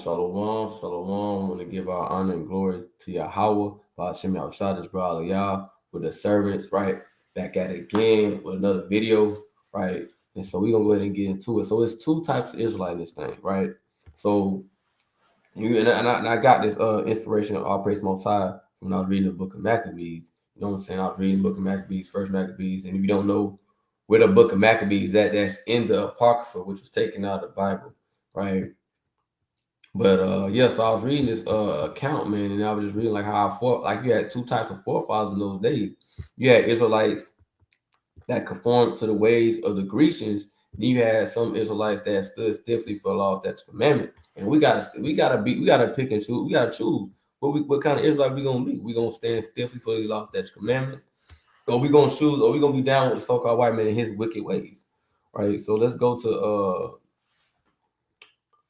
Shalom, shalom. I want to give our honor and glory to Yahweh, Ba'ashem Yahushua, this brother Yah, with the servants, right? Back at it again with another video, right? And so we're going to go ahead and get into it. So it's two types of Israelite in this thing, right? So I got this inspiration of all praise Most High when I was reading the book of Maccabees. You know what I'm saying? I was reading the book of Maccabees, first Maccabees. And if you don't know where the book of Maccabees that's in the Apocrypha, which was taken out of the Bible, right? But so I was reading this account, man, and I was just reading like how you had two types of forefathers in those days. You had Israelites that conformed to the ways of the Grecians. Then you had some Israelites that stood stiffly for laws, that's commandment. And we gotta pick and choose. We gotta choose what kind of Israelite we gonna be. We gonna stand stiffly for these laws, that's commandments, or we gonna choose, or we gonna be down with the so-called white man and his wicked ways, right? So let's go to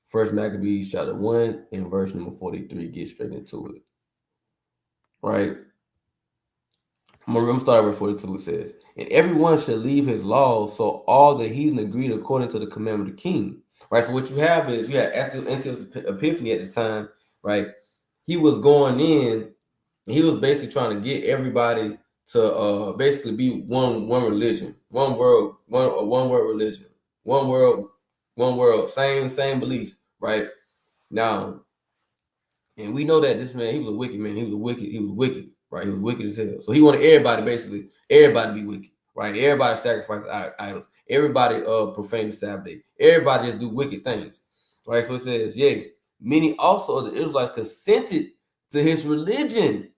First Maccabees chapter 1 and verse number 43. Get straight into it. Right? I'm gonna start at verse 42. It says, and everyone should leave his laws, so all the heathen agreed according to the commandment of the king. Right. So what you have is you had Antiochus Epiphanes at the time, right? He was going in and he was basically trying to get everybody to basically be one religion, one world, one world religion, one world, same beliefs. Right now, and we know that this man, he was a wicked man. He was wicked, right? He was wicked as hell. So he wanted everybody to be wicked, right? Everybody sacrifice idols. Everybody profane the Sabbath day. Everybody just do wicked things, right? So it says, yea, many also of the Israelites consented to his religion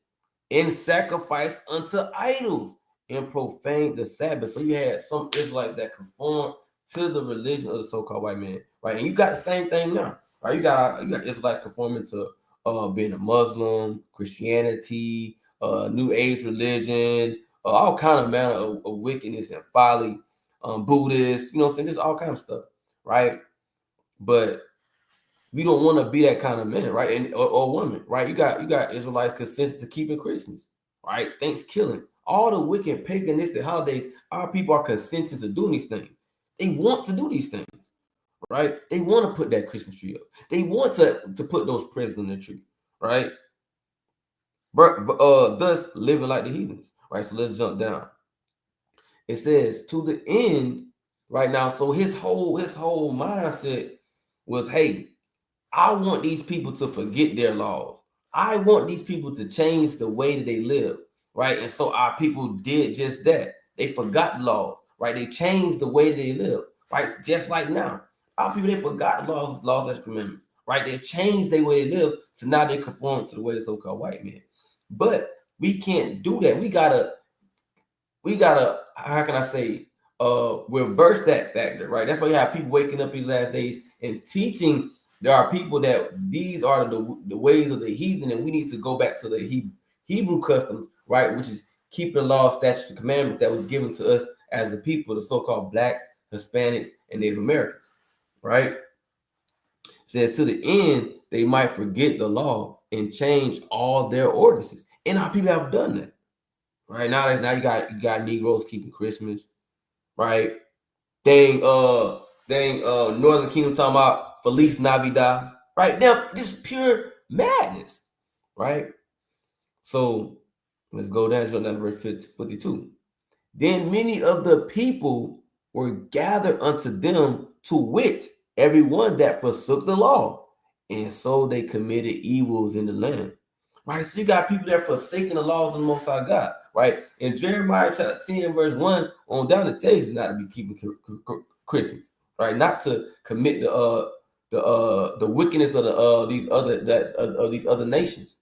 and sacrificed unto idols and profaned the Sabbath. So you had some Israelites that conformed to the religion of the so-called white man, right? And you got the same thing now, right? You got Israelites conforming to being a Muslim, Christianity, New Age religion, all kind of manner of wickedness and folly, Buddhists, you know what I'm saying? There's all kind of stuff, right? But we don't want to be that kind of man, right? And or woman, right? You got Israelites consensus to keeping Christmas, right? Thanksgiving, all the wicked paganistic holidays, our people are consenting to do these things. They want to do these things, right? They want to put that Christmas tree up. They want to put those presents on the tree, right? But thus living like the heathens, right? So let's jump down. It says to the end, right now. So his whole mindset was, hey, I want these people to forget their laws. I want these people to change the way that they live, right? And so our people did just that. They forgot the laws, right? They changed the way they live, right? Just like now, our people, they forgot the laws as commandments, right? They changed the way they live, so now they conform to the way the so-called white man. But we can't do that. We gotta, how can I say, reverse that factor, right? That's why you have people waking up in the last days and teaching. There are people that these are the ways of the heathen, and we need to go back to the Hebrew customs, right? Which is keeping the law, statutes, and commandments that was given to us as a people, the so-called blacks, Hispanics, and Native Americans, right? It says to the end they might forget the law and change all their ordinances, and our people have done that, right? Now you got Negroes keeping Christmas, right? Northern Kingdom talking about Feliz Navidad, right? Now, just pure madness, right? So let's go down to verse 52. Then many of the people were gathered unto them, to wit, everyone that forsook the law, and so they committed evils in the land. Right? So you got people that forsaking the laws of the Most High God, right? In Jeremiah chapter 10, verse 1 on down, it tells you not to be keeping Christmas, right? Not to commit the wickedness of these other nations,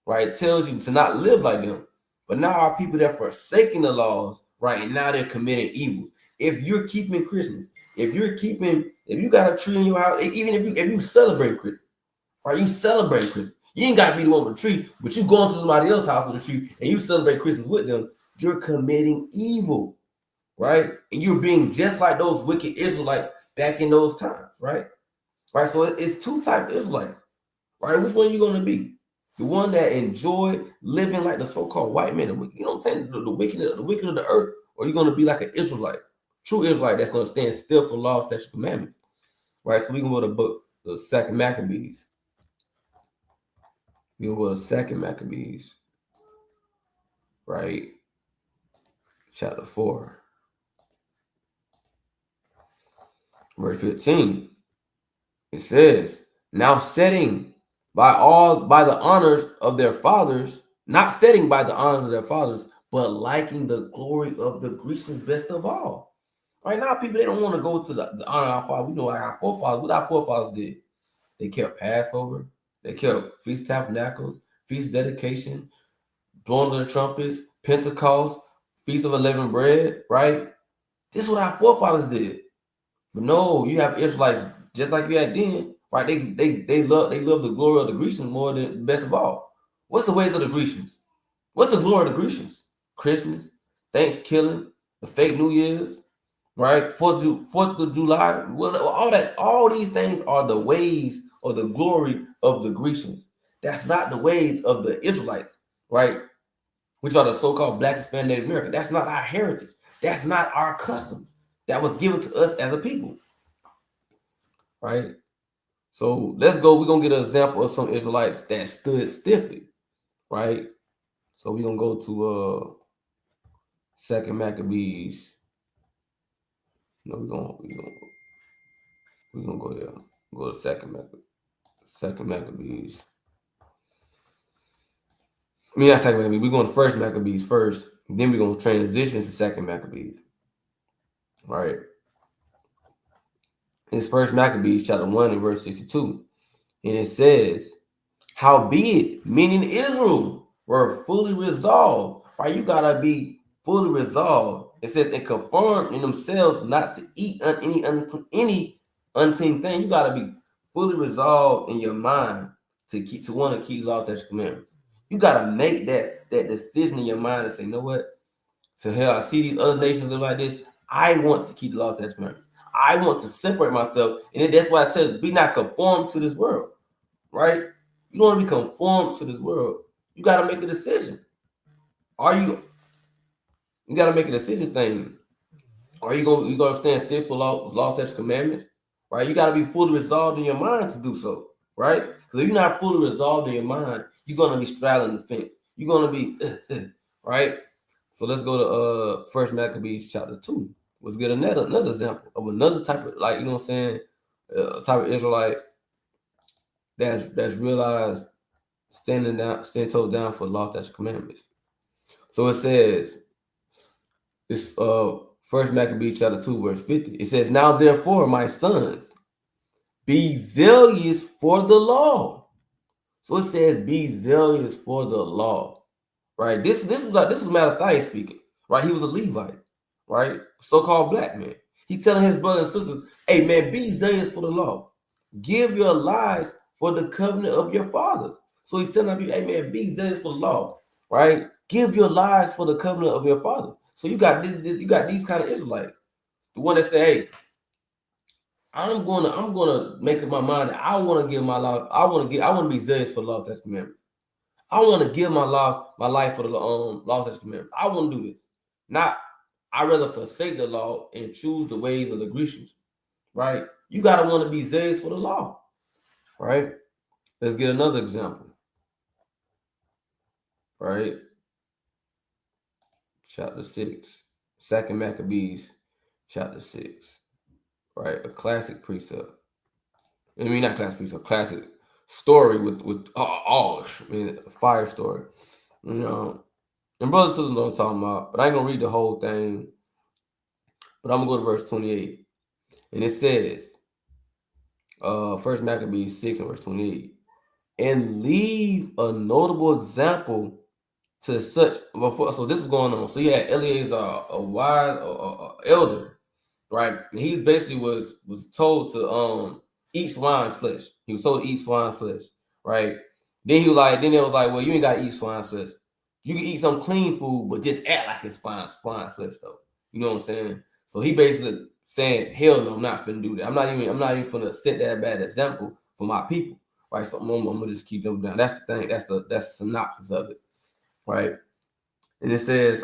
right? It tells you to not live like them. But now our people that forsaking the laws, right? And now they're committing evils. If you're keeping Christmas, if you got a tree in your house, even if you celebrate Christmas, right? You celebrate Christmas. You ain't got to be the one with a tree, but you go into somebody else's house with a tree and you celebrate Christmas with them, you're committing evil, right? And you're being just like those wicked Israelites back in those times, right? Right. So it's two types of Israelites, right? Which one are you going to be? The one that enjoy living like the so-called white man, you know what I'm saying? The wicked of the earth, or you're going to be like an Israelite, true Israelite that's going to stand still for law, statutes, commandments, right? So we can go to the book, the Second Maccabees. We're gonna go to Second Maccabees, right? Chapter 4, verse 15. It says, now setting by the honors of their fathers, not setting by the honors of their fathers, but liking the glory of the Grecians best of all. Right now, people, they don't want to go to the honor of our father. We know our forefathers, what our forefathers did. They kept Passover, they kept Feast Tabernacles, Feast Dedication, blowing of the trumpets, Pentecost, Feast of Unleavened Bread, right? This is what our forefathers did. But no, you have Israelites just like you had then, right? They love the glory of the Grecians more than the best of all. What's the ways of the Grecians? What's the glory of the Grecians? Christmas, Thanksgiving, the fake New Year's, right? Fourth of July, well, all these things are the ways or the glory of the Grecians. That's not the ways of the Israelites, right? Which are the so-called Black, Hispanic, Native American. That's not our heritage. That's not our customs. That was given to us as a people, right? So let's go. We're gonna get an example of some Israelites that stood stiffly, right? So we're gonna go to Second Maccabees. No, we're gonna go here. Go to Second Maccabees. I mean, not Second Maccabees. We're going to First Maccabees first. Then we're gonna transition to Second Maccabees. All right. It's First Maccabees chapter 1 and verse 62. And it says, howbeit, meaning Israel, were fully resolved. Right? You gotta be fully resolved. It says, and conformed in themselves not to eat any unclean thing. You gotta be fully resolved in your mind to want to keep the law, statutes, commandments. You gotta make that decision in your mind and say, you know what? To hell, I see these other nations live like this. I want to keep the law, statutes, commandments. I want to separate myself, and that's why it says, be not conformed to this world. Right? You don't want to be conformed to this world. You got to make a decision. You got to make a decision thing. Are you gonna stand still for law, statutes, commandments? Right? You got to be fully resolved in your mind to do so. Right? Because if you're not fully resolved in your mind, you're gonna be straddling the fence. You're gonna be right. So let's go to First Maccabees chapter 2. Let's get another example of another type of, like, you know what I'm saying, type of Israelite that's realized stand toes down for law, statutes, commandments. So it says, it's First Maccabees chapter 2 verse 50. It says, now therefore, my sons, be zealous for the law. So it says, be zealous for the law. Right? This is Mattathias speaking. Right? He was a Levite. Right? So-called black man. He's telling his brothers and sisters, hey man, be zealous for the law. Give your lives for the covenant of your fathers. So he's telling you, hey man, be zealous for the law, right? Give your lives for the covenant of your father. So you got these kind of Israelites, the one that say, hey, I'm gonna make up my mind that I want to give my life. I want to be zealous for the law, statutes, commandments. I want to give my life for the law, statutes, commandments. I want to do this. Not, I rather forsake the law and choose the ways of the Grecians, right? You gotta want to be zealous for the law, right? Let's get another example. Right? Chapter 6. Second Maccabees, chapter 6. Right? A classic precept. I mean, not classic precept, classic story with I mean, a fire story. You know, and brothers and sisters know what I'm talking about, but I ain't gonna read the whole thing. But I'm gonna go to verse 28. And it says, First Maccabees 6 and verse 28. And leave a notable example to such. So this is going on. So you had Eleazar, a wise elder, right? And he basically was told to eat swine's flesh. He was told to eat swine's flesh, right? Then it was like, well, you ain't gotta eat swine's flesh. You can eat some clean food, but just act like it's swine flesh though. You know what I'm saying? So he basically saying, hell no, I'm not finna do that. I'm not even finna set that bad example for my people. Right. So I'm gonna just keep jumping down. That's the thing, that's the synopsis of it. Right. And it says,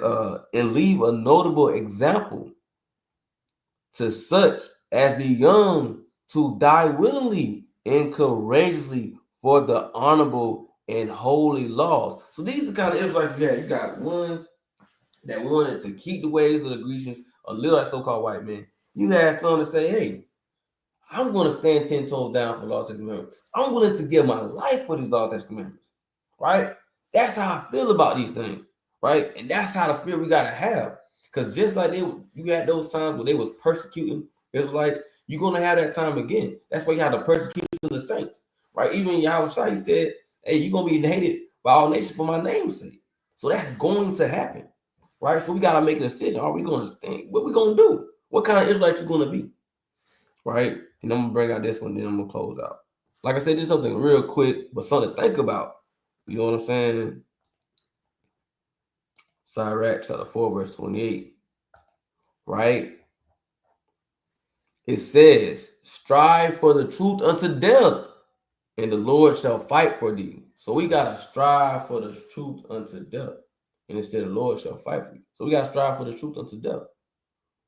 and leave a notable example to such as the young to die willingly and courageously for the honorable and holy laws. So these are the kind of Israelites you had. You got ones that wanted to keep the ways of the Grecians, a little like so-called white men. You had some that say, hey, I'm going to stand 10 toes down for laws and commandments. I'm willing to give my life for these laws and commandments, right? That's how I feel about these things, right? And that's how the spirit we got to have. Because just like you had those times where they was persecuting Israelites, you're going to have that time again. That's why you have the persecution of the saints, right? Even Yahweh he said, hey, you're going to be hated by all nations for my name's sake. So that's going to happen, right? So we got to make a decision. Are we going to stand? What we going to do? What kind of Israelite you going to be, right? And I'm going to bring out this one, then I'm going to close out. Like I said, this is something real quick, but something to think about. You know what I'm saying? Sirach chapter 4, verse 28, right? It says, strive for the truth unto death, and the Lord shall fight for thee. So we got to strive for the truth unto death. And instead, the Lord shall fight for you. So we got to strive for the truth unto death.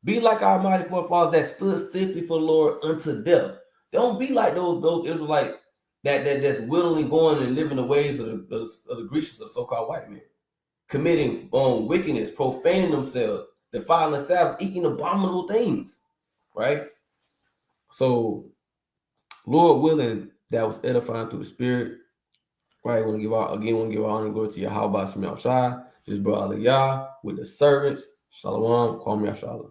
Be like our mighty forefathers that stood stiffly for the Lord unto death. Don't be like those Israelites that's willingly going and living the ways of the Grecians, or so-called white men, committing wickedness, profaning themselves, defiling the Sabbath, eating abominable things, right? So, Lord willing, that was edifying through the Spirit, right? Want to give honor and glory to Yahweh Shem Shai, this brother Yah with the servants. Shalom, Kwam Yashala.